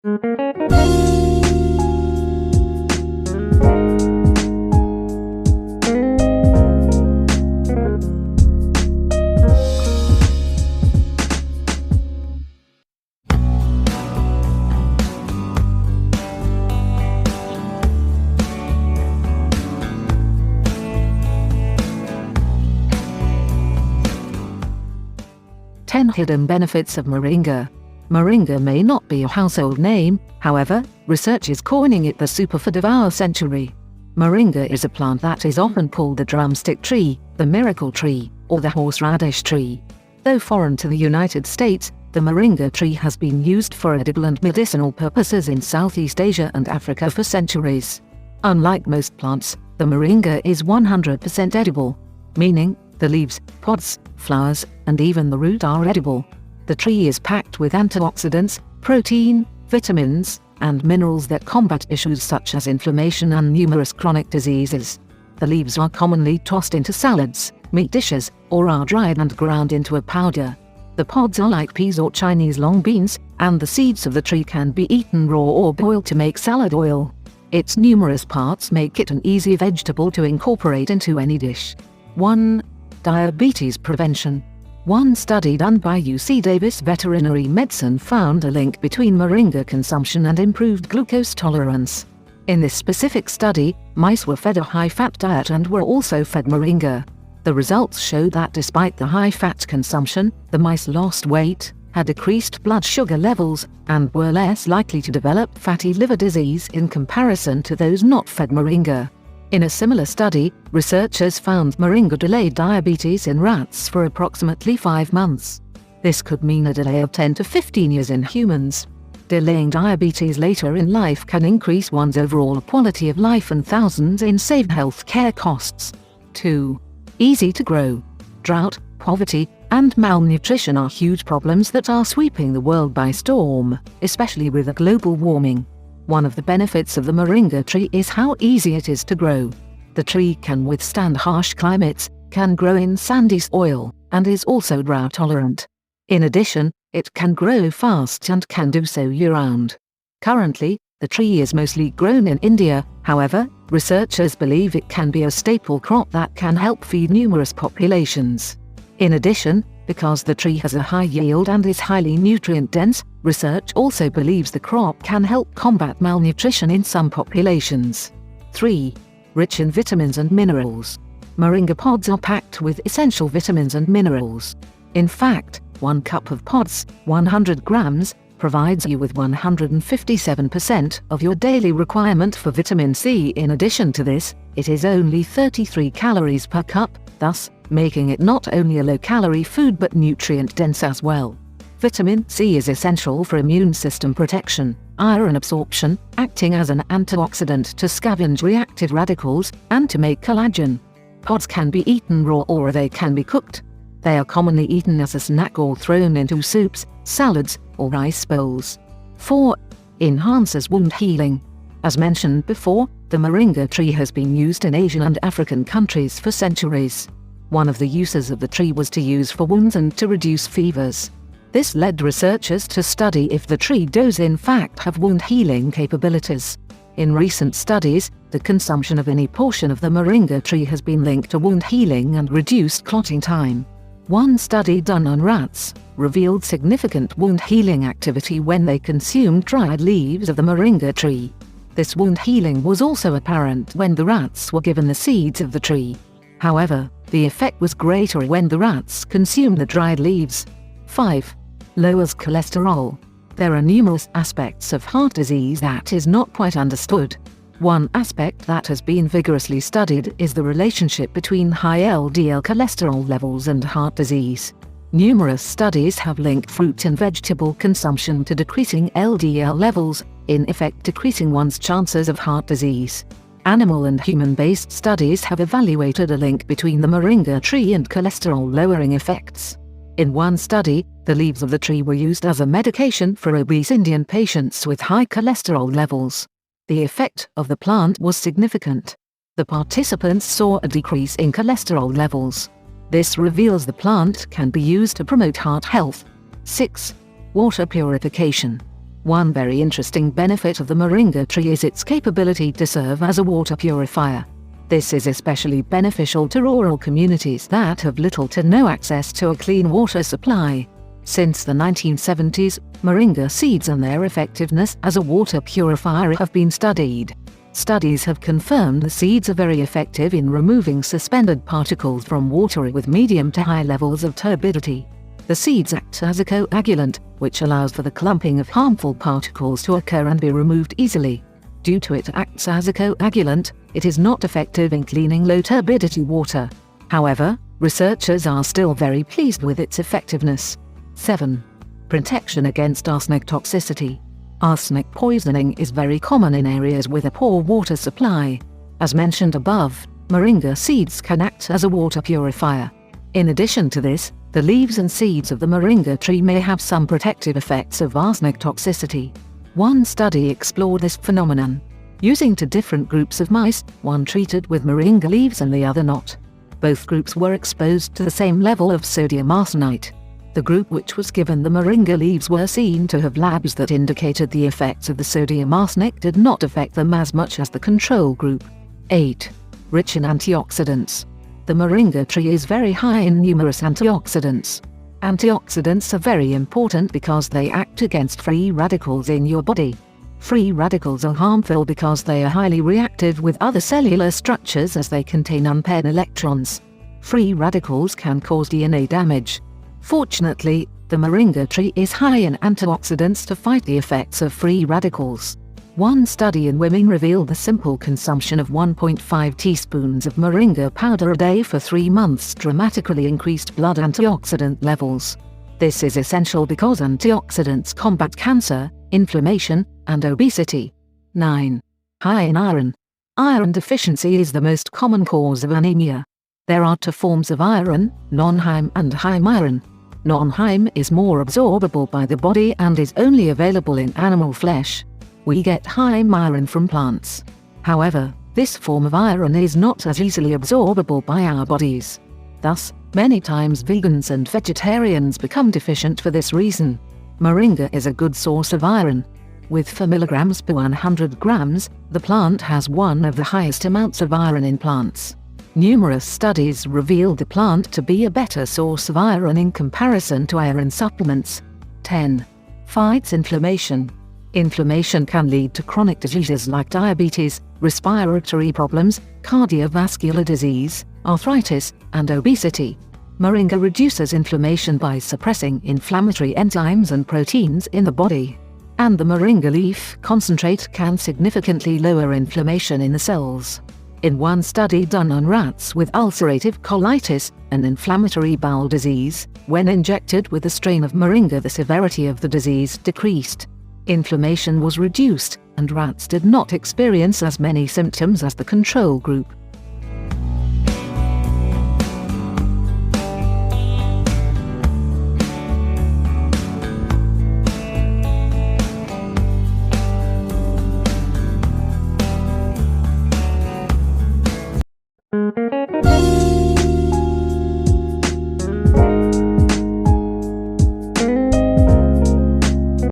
Ten hidden benefits of moringa. Moringa may not be a household name, however, research is calling it the superfood of our century. Moringa is a plant that is often called the drumstick tree, the miracle tree, or the horseradish tree. Though foreign to the United States, the moringa tree has been used for edible and medicinal purposes in Southeast Asia and Africa for centuries. Unlike most plants, the moringa is 100% edible, meaning the leaves, pods, flowers, and even the root are edible. The tree is packed with antioxidants, protein, vitamins, and minerals that combat issues such as inflammation and numerous chronic diseases. The leaves are commonly tossed into salads, meat dishes, or are dried and ground into a powder. The pods are like peas or Chinese long beans, and the seeds of the tree can be eaten raw or boiled to make salad oil. Its numerous parts make it an easy vegetable to incorporate into any dish. 1. Diabetes prevention. One study done by UC Davis Veterinary Medicine found a link between moringa consumption and improved glucose tolerance. In this specific study, mice were fed a high-fat diet and were also fed moringa. The results showed that despite the high-fat consumption, the mice lost weight, had decreased blood sugar levels, and were less likely to develop fatty liver disease in comparison to those not fed moringa. In a similar study, researchers found moringa delayed diabetes in rats for approximately 5 months. This could mean a delay of 10 to 15 years in humans. Delaying diabetes later in life can increase one's overall quality of life and thousands in saved health care costs. 2. Easy to grow. Drought, poverty, and malnutrition are huge problems that are sweeping the world by storm, especially with global warming. One of the benefits of the moringa tree is how easy it is to grow. The tree can withstand harsh climates, can grow in sandy soil, and is also drought tolerant. In addition, it can grow fast and can do so year-round. Currently, the tree is mostly grown in India, however, researchers believe it can be a staple crop that can help feed numerous populations. In addition, because the tree has a high yield and is highly nutrient-dense, research also believes the crop can help combat malnutrition in some populations. 3. Rich in vitamins and minerals. Moringa pods are packed with essential vitamins and minerals. In fact, 1 cup of pods, 100 grams, provides you with 157% of your daily requirement for vitamin C. In addition to this, it is only 33 calories per cup, thus making it not only a low-calorie food but nutrient-dense as well. Vitamin C is essential for immune system protection, iron absorption, acting as an antioxidant to scavenge reactive radicals, and to make collagen. Pods can be eaten raw or they can be cooked. They are commonly eaten as a snack or thrown into soups, salads, or rice bowls. 4. Enhances wound healing. As mentioned before, the moringa tree has been used in Asian and African countries for centuries. One of the uses of the tree was to use for wounds and to reduce fevers. This led researchers to study if the tree does in fact have wound healing capabilities. In recent studies, the consumption of any portion of the moringa tree has been linked to wound healing and reduced clotting time. One study done on rats revealed significant wound healing activity when they consumed dried leaves of the moringa tree. This wound healing was also apparent when the rats were given the seeds of the tree. However, the effect was greater when the rats consumed the dried leaves. 5. Lowers cholesterol. There are numerous aspects of heart disease that is not quite understood. One aspect that has been vigorously studied is the relationship between high LDL cholesterol levels and heart disease. Numerous studies have linked fruit and vegetable consumption to decreasing LDL levels, in effect decreasing one's chances of heart disease. Animal and human-based studies have evaluated a link between the moringa tree and cholesterol-lowering effects. In one study, the leaves of the tree were used as a medication for obese Indian patients with high cholesterol levels. The effect of the plant was significant. The participants saw a decrease in cholesterol levels. This reveals the plant can be used to promote heart health. 6. Water purification. One very interesting benefit of the moringa tree is its capability to serve as a water purifier. This is especially beneficial to rural communities that have little to no access to a clean water supply. Since the 1970s, moringa seeds and their effectiveness as a water purifier have been studied. Studies have confirmed the seeds are very effective in removing suspended particles from water with medium to high levels of turbidity. The seeds act as a coagulant, which allows for the clumping of harmful particles to occur and be removed easily. Due to it acts as a coagulant, it is not effective in cleaning low turbidity water. However, researchers are still very pleased with its effectiveness. 7. Protection against arsenic toxicity. Arsenic poisoning is very common in areas with a poor water supply. As mentioned above, moringa seeds can act as a water purifier. In addition to this, the leaves and seeds of the moringa tree may have some protective effects of arsenic toxicity. One study explored this phenomenon. Using two different groups of mice, one treated with moringa leaves and the other not. Both groups were exposed to the same level of sodium arsenite. The group which was given the moringa leaves were seen to have labs that indicated the effects of the sodium arsenic did not affect them as much as the control group. 8. Rich in antioxidants. The moringa tree is very high in numerous antioxidants. Antioxidants are very important because they act against free radicals in your body. Free radicals are harmful because they are highly reactive with other cellular structures as they contain unpaired electrons. Free radicals can cause DNA damage. Fortunately, the moringa tree is high in antioxidants to fight the effects of free radicals. One study in women revealed the simple consumption of 1.5 teaspoons of moringa powder a day for 3 months dramatically increased blood antioxidant levels. This is essential because antioxidants combat cancer, inflammation, and obesity. 9. High in iron. Iron deficiency is the most common cause of anemia. There are 2 forms of iron, non-Hym and Hym iron. Non-Hym is more absorbable by the body and is only available in animal flesh. We get Hym iron from plants. However, this form of iron is not as easily absorbable by our bodies. Thus, many times vegans and vegetarians become deficient for this reason. Moringa is a good source of iron. With 4 milligrams per 100 grams, the plant has one of the highest amounts of iron in plants. Numerous studies revealed the plant to be a better source of iron in comparison to iron supplements. 10. Fights inflammation. Inflammation can lead to chronic diseases like diabetes, respiratory problems, cardiovascular disease, arthritis, and obesity. Moringa reduces inflammation by suppressing inflammatory enzymes and proteins in the body. And the moringa leaf concentrate can significantly lower inflammation in the cells. In one study done on rats with ulcerative colitis, an inflammatory bowel disease, when injected with a strain of moringa, the severity of the disease decreased. Inflammation was reduced, and rats did not experience as many symptoms as the control group.